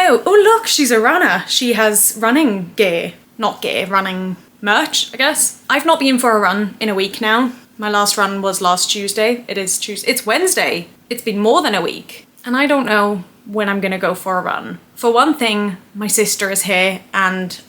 Hello. Oh look, she's a runner. She has running gear. Not gear, running merch, I guess. I've not been for a run in a week now. My last run was last Tuesday. It is Tuesday. It's Wednesday. It's been more than a week. And I don't know when I'm gonna go for a run. For one thing, my sister is here and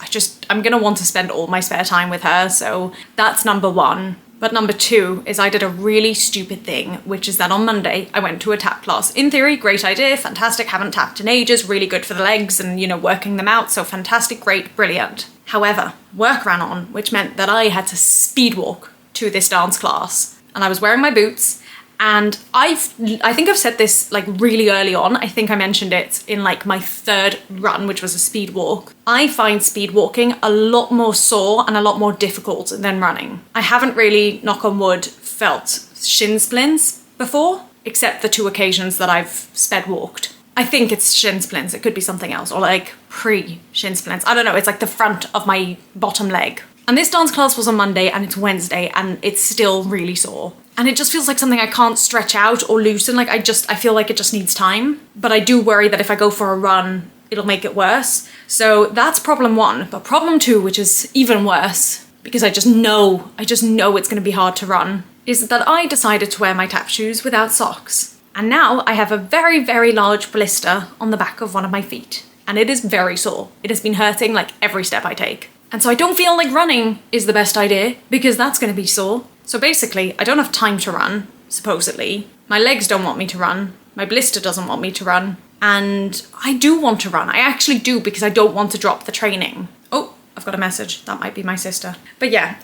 I'm gonna want to spend all my spare time with her, so that's number one. But number two is I did a really stupid thing, which is that on Monday I went to a tap class. In theory, great idea, fantastic, haven't tapped in ages, really good for the legs and, you know, working them out, so fantastic, great, brilliant. However, work ran on, which meant that I had to speed walk to this dance class, and I was wearing my boots, and I think I've said this like really early on. I think I mentioned it in like my third run, which was a speed walk. I find speed walking a lot more sore and a lot more difficult than running. I haven't really, knock on wood, felt shin splints before, except the 2 occasions that I've sped walked. I think it's shin splints, it could be something else, or like pre-shin splints. I don't know, it's like the front of my bottom leg. And this dance class was on Monday and it's Wednesday and it's still really sore. And it just feels like something I can't stretch out or loosen. Like I feel like it just needs time. But I do worry that if I go for a run, it'll make it worse. So that's problem one. But problem two, which is even worse, because I just know it's gonna be hard to run, is that I decided to wear my tap shoes without socks. And now I have a very, very large blister on the back of one of my feet. And it is very sore. It has been hurting like every step I take. And so I don't feel like running is the best idea because that's gonna be sore. So basically, I don't have time to run, supposedly. My legs don't want me to run. My blister doesn't want me to run. And I do want to run. I actually do because I don't want to drop the training. Oh, I've got a message. That might be my sister. But yeah,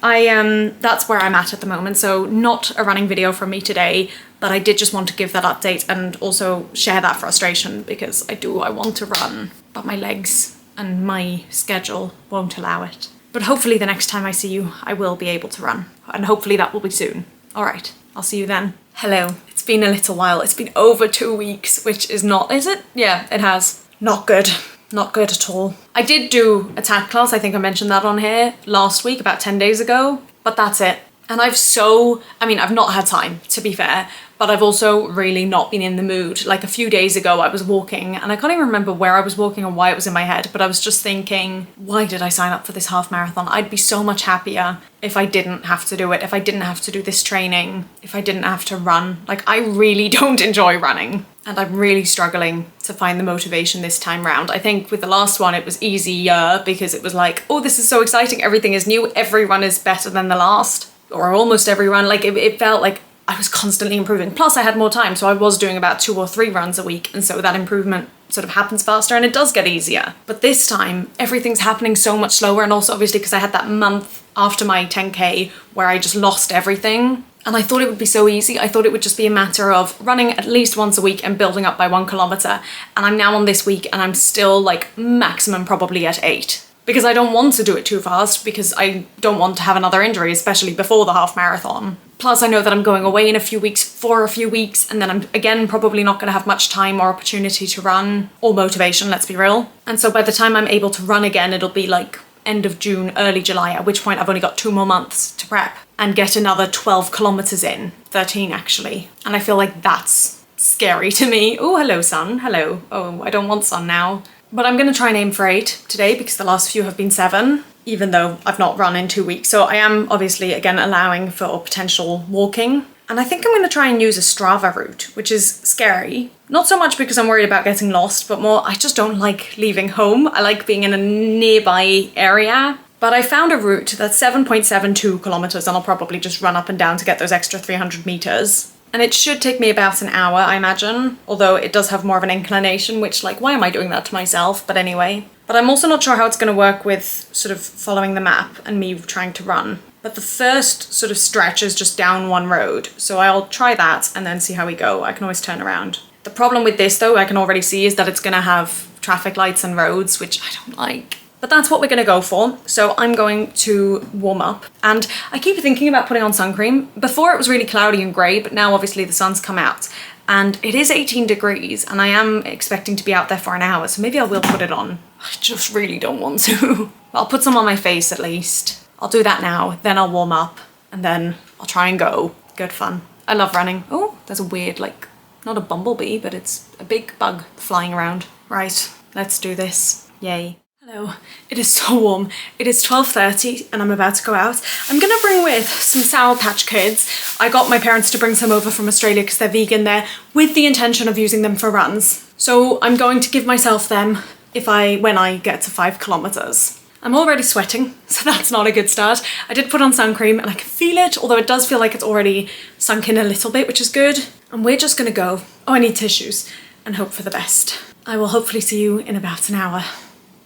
that's where I'm at the moment. So not a running video from me today, but I did just want to give that update and also share that frustration because I want to run, but my legs and my schedule won't allow it. But hopefully the next time I see you, I will be able to run. And hopefully that will be soon. All right, I'll see you then. Hello, it's been a little while. It's been over 2 weeks, which is not, is it? Yeah, it has. Not good. Not good at all. I did do a tap class, I think I mentioned that on here last week, about 10 days ago, but that's it. And I've not had time, to be fair, but I've also really not been in the mood. Like a few days ago I was walking and I can't even remember where I was walking or why it was in my head, but I was just thinking, why did I sign up for this half marathon? I'd be so much happier if I didn't have to do it, if I didn't have to do this training, if I didn't have to run. Like I really don't enjoy running and I'm really struggling to find the motivation this time round. I think with the last one it was easier because it was like, oh, this is so exciting, everything is new, every run is better than the last, or almost every run. Like it felt like I was constantly improving. Plus I had more time, so I was doing about 2 or 3 runs a week, and so that improvement sort of happens faster and it does get easier. But this time everything's happening so much slower, and also obviously because I had that month after my 10k where I just lost everything. And I thought it would be so easy. I thought it would just be a matter of running at least once a week and building up by 1 kilometer. And I'm now on this week and I'm still like maximum probably at 8. Because I don't want to do it too fast because I don't want to have another injury, especially before the half marathon. Plus I know that I'm going away in a few weeks for a few weeks, and then I'm again probably not going to have much time or opportunity to run, or motivation, let's be real. And so by the time I'm able to run again, it'll be like end of June, early July, at which point I've only got 2 more months to prep and get another 12 kilometers in, 13 actually. And I feel like that's scary to me. Oh, hello sun, hello. Oh, I don't want sun now. But I'm gonna try and aim for 8 today because the last few have been 7, even though I've not run in 2 weeks. So I am obviously again allowing for potential walking. And I think I'm gonna try and use a Strava route, which is scary. Not so much because I'm worried about getting lost, but more I just don't like leaving home. I like being in a nearby area. But I found a route that's 7.72 kilometers and I'll probably just run up and down to get those extra 300 meters. And it should take me about an hour, I imagine, although it does have more of an inclination, which, like, why am I doing that to myself? But anyway. But I'm also not sure how it's going to work with sort of following the map and me trying to run. But the first sort of stretch is just down one road, so I'll try that and then see how we go. I can always turn around. The problem with this, though, I can already see, is that it's going to have traffic lights and roads, which I don't like. But that's what we're gonna go for. So I'm going to warm up. And I keep thinking about putting on sun cream. Before it was really cloudy and grey, but now obviously the sun's come out. And it is 18 degrees and I am expecting to be out there for an hour, so maybe I will put it on. I just really don't want to. I'll put some on my face at least. I'll do that now, then I'll warm up, and then I'll try and go. Good fun. I love running. Oh, there's a weird, like, not a bumblebee, but it's a big bug flying around. Right, Let's do this. Yay. Hello. It is so warm. It is 12:30 and I'm about to go out. I'm gonna bring with some Sour Patch Kids. I got my parents to bring some over from Australia because they're vegan there, with the intention of using them for runs. So I'm going to give myself them when I get to 5 kilometers. I'm already sweating, so that's not a good start. I did put on sun cream and I can feel it, although it does feel like it's already sunk in a little bit, which is good. And we're just gonna go. Oh, I need tissues, and hope for the best. I will hopefully see you in about an hour.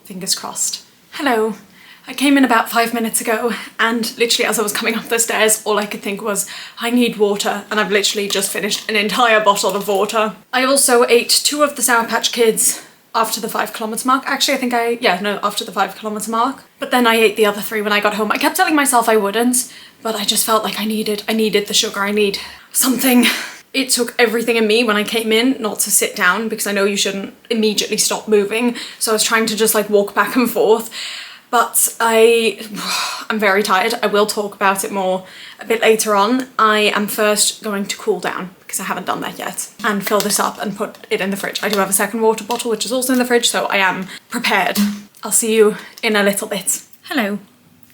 Fingers crossed. Hello. I came in about 5 minutes ago, and literally as I was coming up the stairs, all I could think was, I need water, and I've literally just finished an entire bottle of water. I also ate 2 of the Sour Patch Kids after the 5 kilometer mark. Actually, after the 5 kilometer mark. But then I ate the other 3 when I got home. I kept telling myself I wouldn't, but I just felt like I needed the sugar. I need something. It took everything in me when I came in not to sit down, because I know you shouldn't immediately stop moving. So I was trying to just like walk back and forth. But I'm very tired. I will talk about it more a bit later on. I am first going to cool down, because I haven't done that yet, and fill this up and put it in the fridge. I do have a second water bottle, which is also in the fridge, so I am prepared. I'll see you in a little bit. Hello.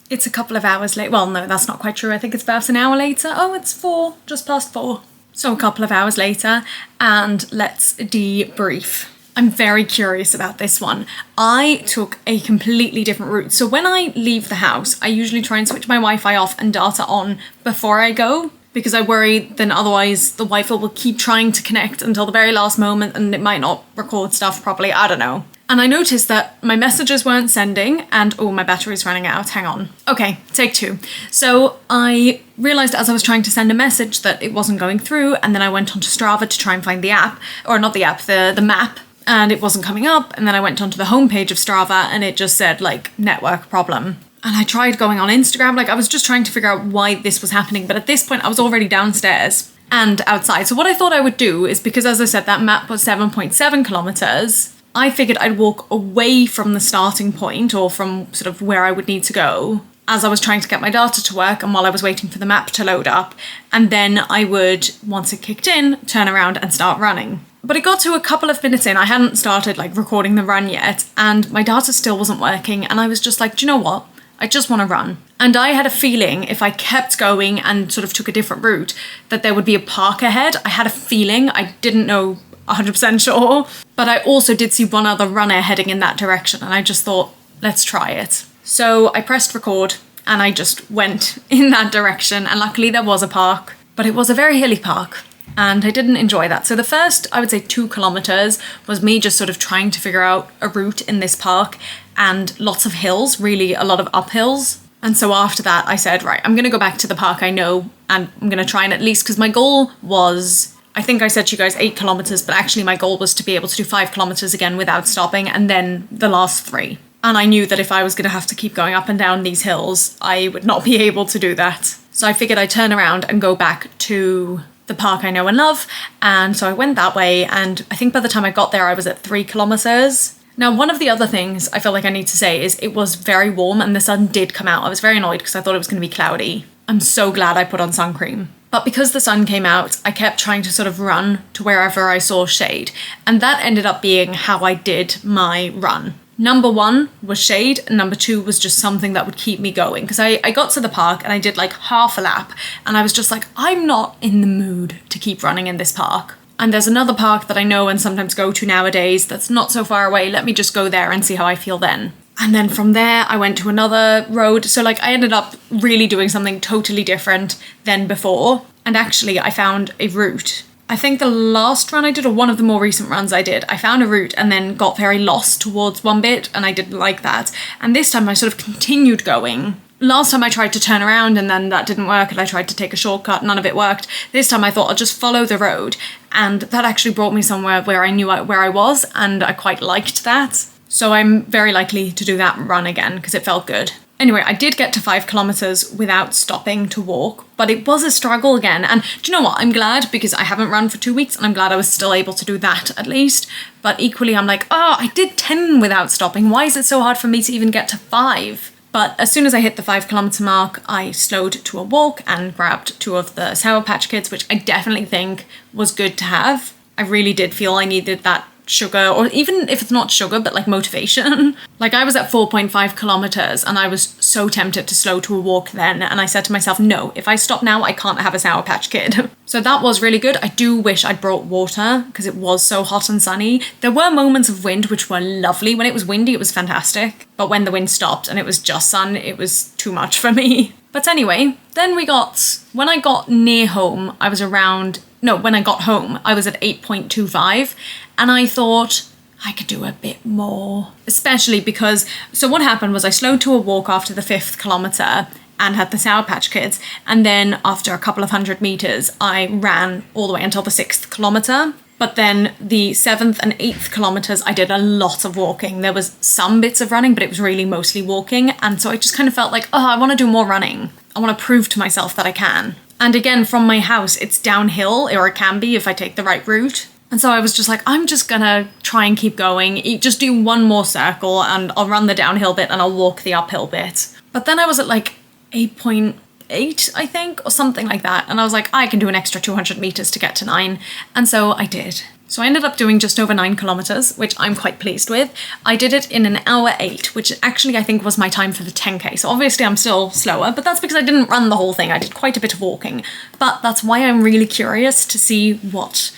It's a couple of hours late. Well, no, that's not quite true. I think it's about an hour later. Oh, it's 4, just past 4. So a couple of hours later, and let's debrief. I'm very curious about this one. I took a completely different route. So when I leave the house, I usually try and switch my Wi-Fi off and data on before I go, because I worry then otherwise the Wi-Fi will keep trying to connect until the very last moment and it might not record stuff properly. I don't know. And I noticed that my messages weren't sending, and oh, my battery's running out. Hang on. Okay, take 2. So I realized as I was trying to send a message that it wasn't going through, and then I went onto Strava to try and find the app, or not the app, the map, and it wasn't coming up. And then I went onto the homepage of Strava and it just said like network problem. And I tried going on Instagram, like I was just trying to figure out why this was happening. But at this point I was already downstairs and outside. So what I thought I would do is, because as I said, that map was 7.7 kilometers, I figured I'd walk away from the starting point, or from sort of where I would need to go, as I was trying to get my data to work and while I was waiting for the map to load up. And then I would, once it kicked in, turn around and start running. But it got to a couple of minutes in, I hadn't started like recording the run yet, and my data still wasn't working, and I was just like, do you know what? I just want to run. And I had a feeling if I kept going and sort of took a different route, that there would be a park ahead. I had a feeling, I didn't know 100% sure, but I also did see one other runner heading in that direction, and I just thought, let's try it. So I pressed record and I just went in that direction, and luckily there was a park, but it was a very hilly park. And I didn't enjoy that. So the first, I would say 2 kilometers was me just sort of trying to figure out a route in this park, and lots of hills, really a lot of uphills. And so after that I said, right, I'm going to go back to the park I know, and I'm going to try and at least, because my goal was, I think I said to you guys 8 kilometers, but actually my goal was to be able to do 5 kilometers again without stopping, and then the last 3. And I knew that if I was going to have to keep going up and down these hills, I would not be able to do that. So I figured I'd turn around and go back to the park I know and love, and so I went that way, and I think by the time I got there I was at 3 kilometers. Now, one of the other things I feel like I need to say is it was very warm and the sun did come out. I was very annoyed because I thought it was going to be cloudy. I'm so glad I put on sun cream. But because the sun came out, I kept trying to sort of run to wherever I saw shade, and that ended up being how I did my run. Number 1 was shade, and number 2 was just something that would keep me going. Because I got to the park and I did like half a lap, and I was just like, I'm not in the mood to keep running in this park. And there's another park that I know and sometimes go to nowadays that's not so far away. Let me just go there and see how I feel then. And then from there I went to another road. So like I ended up really doing something totally different than before. And actually I found a route. I think the last run I did, or one of the more recent runs I did, I found a route and then got very lost towards one bit, and I didn't like that. And this time I sort of continued going. Last time I tried to turn around and then that didn't work, and I tried to take a shortcut, none of it worked. This time I thought I'll just follow the road, and that actually brought me somewhere where I knew where I was, and I quite liked that. So I'm very likely to do that run again because it felt good. Anyway, I did get to 5 kilometers without stopping to walk, but it was a struggle again. And do you know what? I'm glad, because I haven't run for 2 weeks, and I'm glad I was still able to do that at least. But equally, I'm like, oh, I did 10 without stopping. Why is it so hard for me to even get to 5? But as soon as I hit the 5 kilometer mark, I slowed to a walk and grabbed 2 of the Sour Patch Kids, which I definitely think was good to have. I really did feel I needed that sugar, or even if it's not sugar, but like motivation. Like I was at 4.5 kilometers and I was so tempted to slow to a walk then. And I said to myself, no, if I stop now, I can't have a Sour Patch Kid. So that was really good. I do wish I'd brought water because it was so hot and sunny. There were moments of wind which were lovely. When it was windy, it was fantastic. But when the wind stopped and it was just sun, it was too much for me. But anyway, then when I got near home, when I got home, I was at 8.25 and I thought I could do a bit more. Especially because, so what happened was I slowed to a walk after the 5th kilometer and had the Sour Patch Kids. And then after a couple of 100 meters, I ran all the way until the 6th kilometer. But then the 7th and 8th kilometers, I did a lot of walking. There was some bits of running, but it was really mostly walking. And so I just kind of felt like, I want to do more running. I want to prove to myself that I can. And again, from my house, it's downhill, or it can be if I take the right route. And so I was just like, I'm just gonna try and keep going, just do one more circle and I'll run the downhill bit and I'll walk the uphill bit. But then I was at like 8.8, I think, or something like that. And I was like, I can do an extra 200 meters to get to 9. And so I did. So I ended up doing just over 9 kilometers, which I'm quite pleased with. I did it in 1:08, which actually I think was my time for the 10K. So obviously I'm still slower, but that's because I didn't run the whole thing. I did quite a bit of walking. But that's why I'm really curious to see what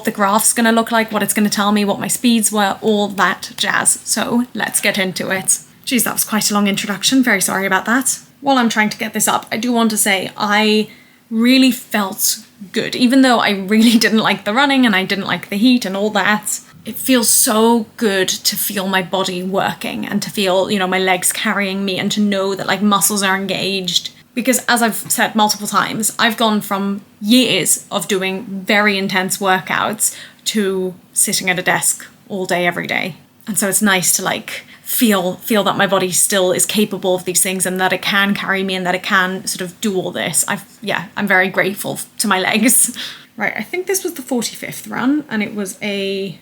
the graph's gonna look like, what it's gonna tell me, what my speeds were, all that jazz. So let's get into it. Geez, that was quite a long introduction. Very sorry about that. While I'm trying to get this up, I do want to say I really felt good. Even though I really didn't like the running and I didn't like the heat and all that, it feels so good to feel my body working and to feel, my legs carrying me and to know that like muscles are engaged. Because as I've said multiple times, I've gone from years of doing very intense workouts to sitting at a desk all day, every day. And so it's nice to like feel that my body still is capable of these things and that it can carry me and that it can sort of do all this. I'm very grateful to my legs. Right, I think this was the 45th run and it was a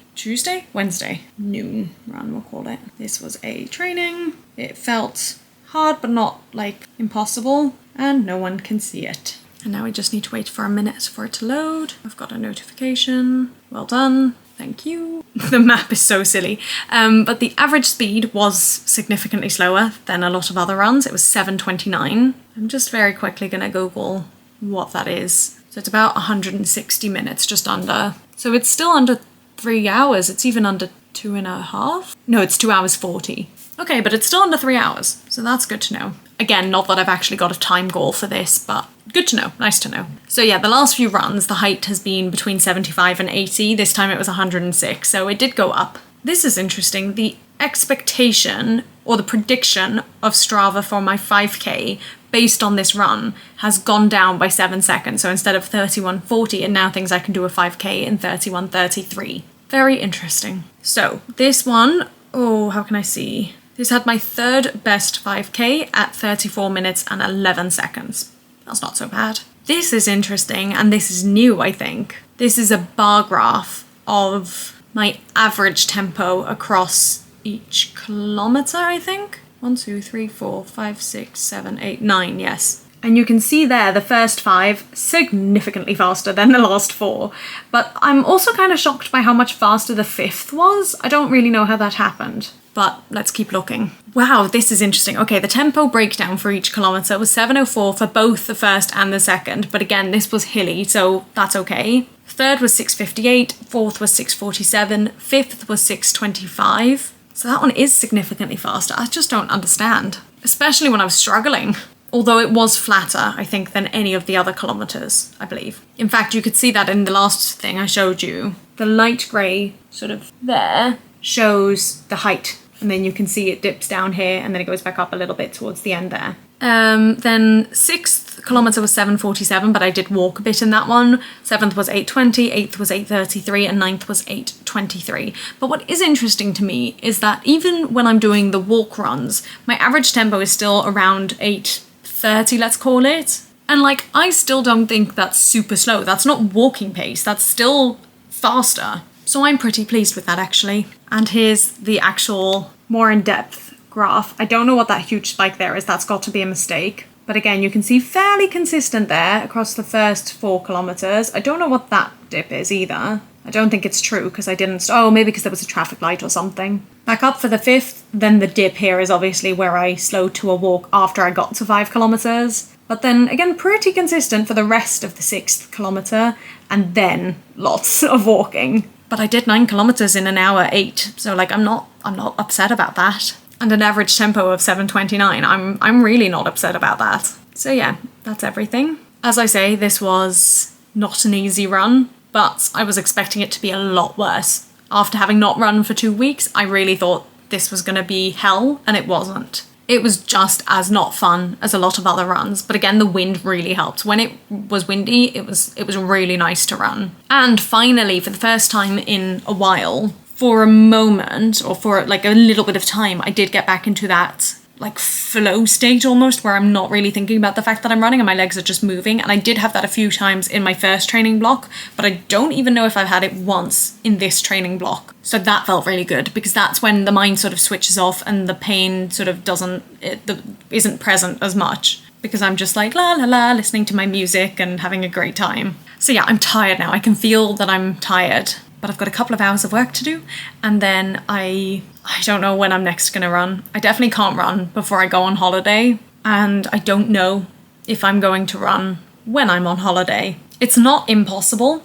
Wednesday noon run, we'll call it. This was a training. It felt hard but not like impossible and no one can see it. And now we just need to wait for a minute for it to load. I've got a notification. Well done. Thank you. The map is so silly. But the average speed was significantly slower than a lot of other runs. It was 7:29. I'm just very quickly going to Google what that is. So it's about 160 minutes, just under. So it's still under 3 hours. It's even under 2.5. No, it's 2 hours 40. Okay, but it's still under 3 hours. So that's good to know. Again, not that I've actually got a time goal for this, but good to know, nice to know. So yeah, the last few runs, the height has been between 75 and 80. This time it was 106, so it did go up. This is interesting. The expectation or the prediction of Strava for my 5K based on this run has gone down by 7 seconds. So instead of 31:40, it now thinks I can do a 5K in 31:33. Very interesting. So this one, how can I see? This had my third best 5K at 34 minutes and 11 seconds. That's not so bad. This is interesting, and this is new, I think. This is a bar graph of my average tempo across each kilometer, I think. 1, 2, 3, 4, 5, 6, 7, 8, 9, yes. And you can see there the first 5 significantly faster than the last 4. But I'm also kind of shocked by how much faster the 5th was. I don't really know how that happened. But let's keep looking. Wow, this is interesting. Okay, the tempo breakdown for each kilometer was 7:04 for both the first and the second. But again, this was hilly, so that's okay. Third was 6:58, fourth was 6:47, fifth was 6:25. So that one is significantly faster. I just don't understand, especially when I was struggling. Although it was flatter, I think, than any of the other kilometers, I believe. In fact, you could see that in the last thing I showed you. The light grey sort of there shows the height. And then you can see it dips down here and then it goes back up a little bit towards the end there. Then 6th kilometre was 7:47, but I did walk a bit in that one. 7th was 8:20, 8th was 8:33, and 9th was 8:23. But what is interesting to me is that even when I'm doing the walk runs, my average tempo is still around 8:30, let's call it. And I still don't think that's super slow. That's not walking pace, that's still faster. So I'm pretty pleased with that, actually. And here's the actual more in-depth graph. I don't know what that huge spike there is. That's got to be a mistake. But again, you can see fairly consistent there across the first 4 kilometers. I don't know what that dip is either. I don't think it's true because I didn't. Oh, maybe because there was a traffic light or something. Back up for the 5th. Then the dip here is obviously where I slowed to a walk after I got to 5 kilometers. But then again, pretty consistent for the rest of the 6th kilometer, and then lots of walking. But I did 9 kilometers in an hour 8, so like I'm not upset about that. And an average tempo of 7:29. I'm really not upset about that. So yeah, that's everything. As I say, this was not an easy run, but I was expecting it to be a lot worse. After having not run for 2 weeks, I really thought this was going to be hell, and it wasn't. It was just as not fun as a lot of other runs, but again, the wind really helped. When it was windy, it was really nice to run. And finally, for the first time in a while, for a moment, or for like a little bit of time, I did get back into that like flow state almost, where I'm not really thinking about the fact that I'm running and my legs are just moving. And I did have that a few times in my first training block, but I don't even know if I've had it once in this training block. So that felt really good, because that's when the mind sort of switches off and the pain sort of isn't present as much, because I'm just like la la la, listening to my music and having a great time. So yeah, I'm tired now. I can feel that I'm tired, but I've got a couple of hours of work to do, and then I don't know when I'm next going to run. I definitely can't run before I go on holiday, and I don't know if I'm going to run when I'm on holiday. It's not impossible,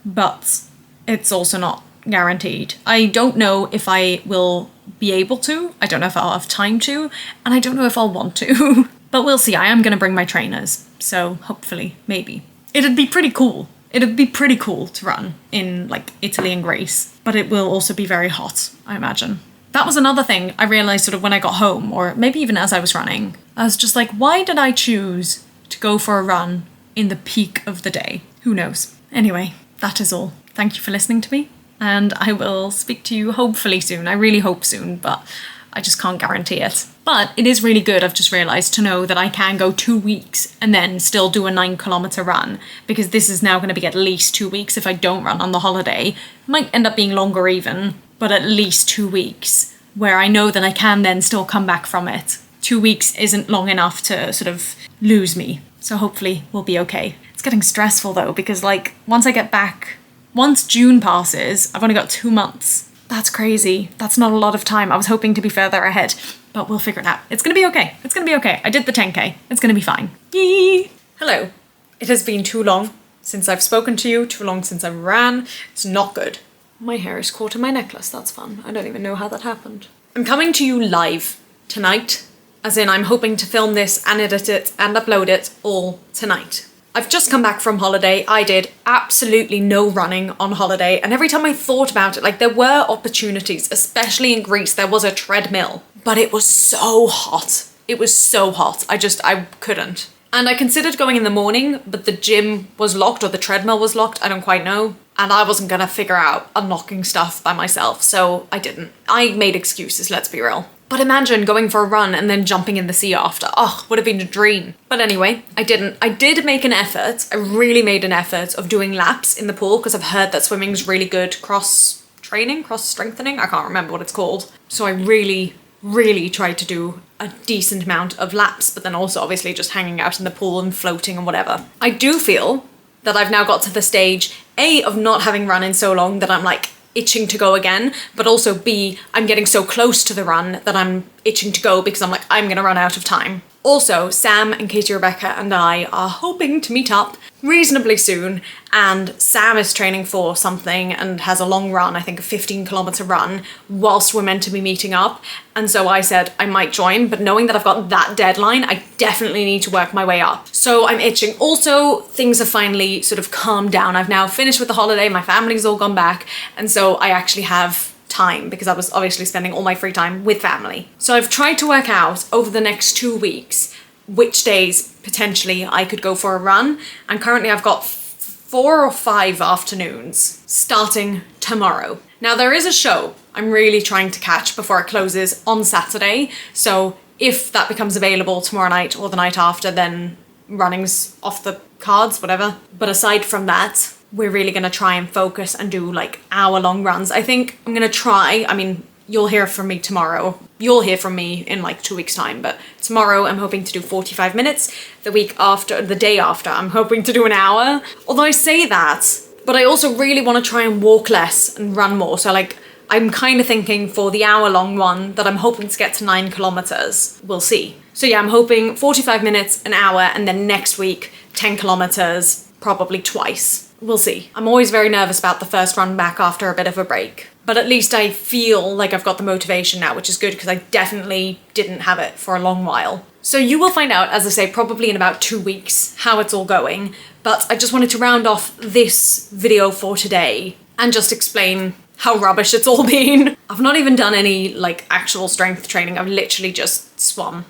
but it's also not guaranteed. I don't know if I will be able to, I don't know if I'll have time to, and I don't know if I'll want to. But we'll see. I am going to bring my trainers, so hopefully, maybe. It'd be pretty cool. It'd be pretty cool to run in like Italy and Greece, but it will also be very hot, I imagine. That was another thing I realised sort of when I got home, or maybe even as I was running. I was just like, why did I choose to go for a run in the peak of the day? Who knows? Anyway, that is all. Thank you for listening to me, and I will speak to you hopefully soon. I really hope soon, but I just can't guarantee it. But it is really good, I've just realised, to know that I can go 2 weeks and then still do a 9 kilometre run, because this is now going to be at least 2 weeks if I don't run on the holiday. Might end up being longer even, but at least 2 weeks, where I know that I can then still come back from it. 2 weeks isn't long enough to sort of lose me, so hopefully we'll be okay. It's getting stressful though, because like once I get back, once June passes, I've only got 2 months. That's crazy. That's not a lot of time. I was hoping to be further ahead, but we'll figure it out. It's gonna be okay. It's gonna be okay. I did the 10K. It's gonna be fine. Yee! Hello. It has been too long since I've spoken to you, too long since I ran. It's not good. My hair is caught in my necklace. That's fun. I don't even know how that happened. I'm coming to you live tonight, as in I'm hoping to film this and edit it and upload it all tonight. I've just come back from holiday. I did absolutely no running on holiday, and every time I thought about it, like there were opportunities, especially in Greece, there was a treadmill, but it was so hot. It was so hot. I couldn't. And I considered going in the morning, but the gym was locked, or the treadmill was locked, I don't quite know. And I wasn't gonna figure out unlocking stuff by myself, so I didn't. I made excuses, let's be real. But imagine going for a run and then jumping in the sea after. Oh, would have been a dream. But anyway, I didn't. I did make an effort. I really made an effort of doing laps in the pool, because I've heard that swimming's really good cross-training, cross-strengthening. I can't remember what it's called. So I really tried to do a decent amount of laps, but then also obviously just hanging out in the pool and floating and whatever. I do feel that I've now got to the stage, A, of not having run in so long that I'm like itching to go again, but also B, I'm getting so close to the run that I'm itching to go, because I'm like, I'm gonna run out of time. Also, Sam and Katie Rebecca and I are hoping to meet up reasonably soon, and Sam is training for something and has a long run, I think a 15-kilometer run, whilst we're meant to be meeting up. And so I said I might join, but knowing that I've got that deadline, I definitely need to work my way up. So I'm itching. Also, things have finally sort of calmed down. I've now finished with the holiday, my family's all gone back, and so I actually have time, because I was obviously spending all my free time with family. So I've tried to work out over the next 2 weeks which days potentially I could go for a run, and currently I've got 4 or 5 afternoons starting tomorrow. Now there is a show I'm really trying to catch before it closes on Saturday, so if that becomes available tomorrow night or the night after, then running's off the cards, whatever. But aside from that, we're really gonna try and focus and do like hour-long runs. I think I'm gonna try, I mean, you'll hear from me tomorrow. You'll hear from me in like 2 weeks' time, but tomorrow I'm hoping to do 45 minutes. The week after, the day after, I'm hoping to do an hour. Although I say that, But I also really want to try and walk less and run more. So like, I'm kind of thinking for the hour-long one that I'm hoping to get to 9 kilometers. We'll see. So yeah, I'm hoping 45 minutes, an hour, and then next week, 10 kilometers, probably twice. We'll see. I'm always very nervous about the first run back after a bit of a break. But at least I feel like I've got the motivation now, which is good because I definitely didn't have it for a long while. So you will find out, as I say, probably in about 2 weeks how it's all going. But I just wanted to round off this video for today and just explain how rubbish it's all been. I've not even done any like actual strength training. I've literally just swimmed?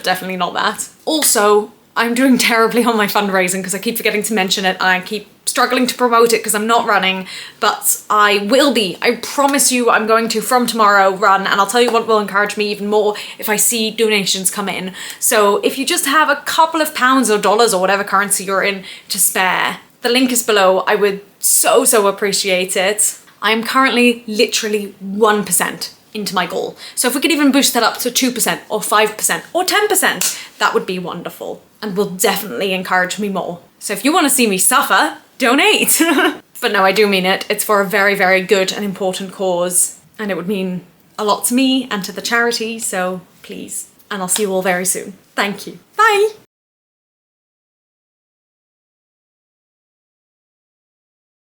Definitely not that. Also, I'm doing terribly on my fundraising because I keep forgetting to mention it and I keep struggling to promote it because I'm not running, but I will be. I promise you I'm going to, from tomorrow, run, and I'll tell you what will encourage me even more if I see donations come in. So if you just have a couple of pounds or dollars or whatever currency you're in to spare, the link is below. I would so appreciate it. I am currently literally 1% into my goal. So if we could even boost that up to 2% or 5% or 10%, that would be wonderful and will definitely encourage me more. So if you want to see me suffer, donate. But no, I do mean it. It's for a very good and important cause, and it would mean a lot to me and to the charity, so please. And I'll see you all very soon. Thank you. Bye.